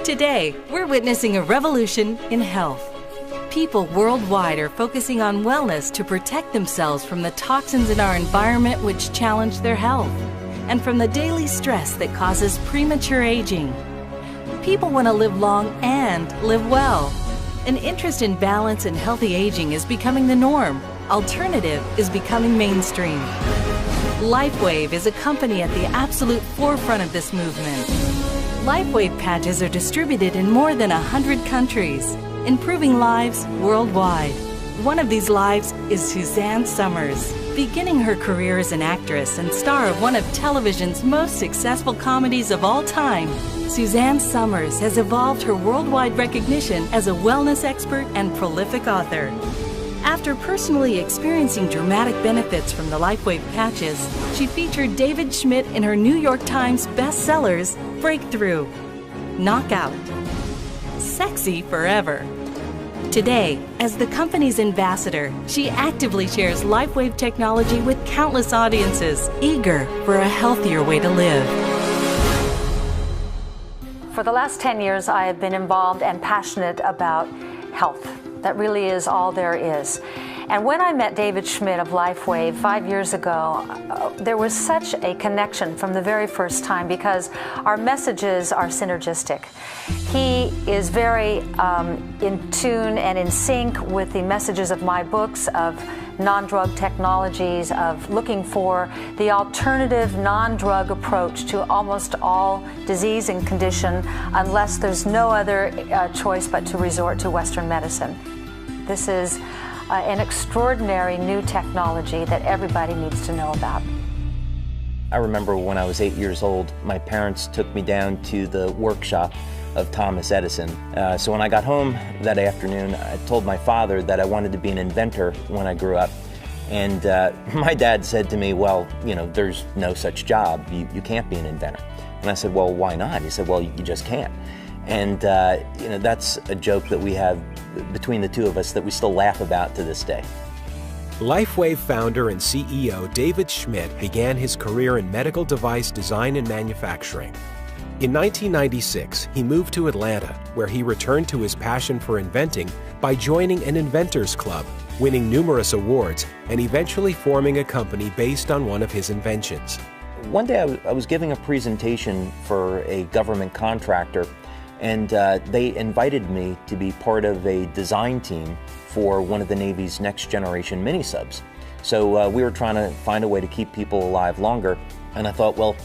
Today, we're witnessing a revolution in health. People worldwide are focusing on wellness to protect themselves from the toxins in our environment which challenge their health, and from the daily stress that causes premature aging. People want to live long and live well. An interest in balance and healthy aging is becoming the norm. Alternative is becoming mainstream. Lifewave is a company at the absolute forefront of this movement. Lifewave patches are distributed in more than 100 countries, improving lives worldwide. One of these lives is Suzanne Summers. Beginning her career as an actress and star of one of television's most successful comedies of all time, Suzanne Summers has evolved her worldwide recognition as a wellness expert and prolific author. After personally experiencing dramatic benefits from the Lifewave patches, she featured David Schmidt in her New York Times bestsellers Breakthrough, Knockout, Sexy Forever. Today, as the company's ambassador, she actively shares Lifewave technology with countless audiences, eager for a healthier way to live. For the last 10 years, I have been involved and passionate about health. That really is all there is. And when I met David Schmidt of Lifewave 5 years ago, there was such a connection from the very first time because our messages are synergistic. He is very in tune and in sync with the messages of my books, of non-drug technologies, of looking for the alternative non-drug approach to almost all disease and condition unless there's no other choice but to resort to Western medicine. This is an extraordinary new technology that everybody needs to know about. I remember when I was 8 years old, my parents took me down to the workshop of Thomas Edison. So when I got home that afternoon, I told my father that I wanted to be an inventor when I grew up. And my dad said to me, well, you know, there's no such job. You can't be an inventor. And I said, well, why not? He said, well, you just can't. And you know, that's a joke that we have between the two of us that we still laugh about to this day. Lifewave founder and CEO David Schmidt began his career in medical device design and manufacturing. In 1996, he moved to Atlanta, where he returned to his passion for inventing by joining an inventors club, winning numerous awards, and eventually forming a company based on one of his inventions. One day I was giving a presentation for a government contractor, and they invited me to be part of a design team for one of the Navy's next generation mini-subs. So we were trying to find a way to keep people alive longer, and I thought, well,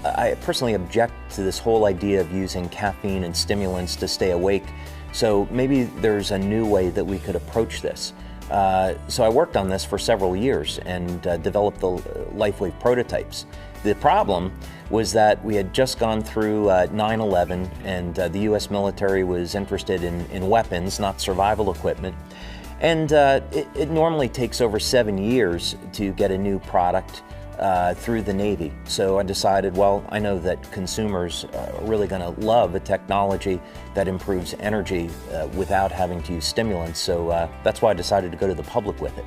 I personally object to this whole idea of using caffeine and stimulants to stay awake, so maybe there's a new way that we could approach this. So I worked on this for several years and developed the Lifewave prototypes. The problem was that we had just gone through 9/11, and the US military was interested in weapons, not survival equipment. And it normally takes over 7 years to get a new product through the Navy. So I decided, well, I know that consumers are really going to love a technology that improves energy without having to use stimulants. So that's why I decided to go to the public with it.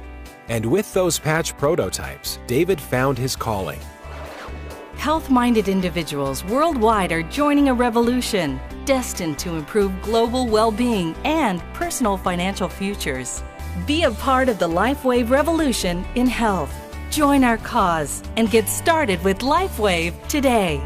And with those patch prototypes, David found his calling. Health-minded individuals worldwide are joining a revolution destined to improve global well-being and personal financial futures. Be a part of the Lifewave revolution in health. Join our cause and get started with Lifewave today.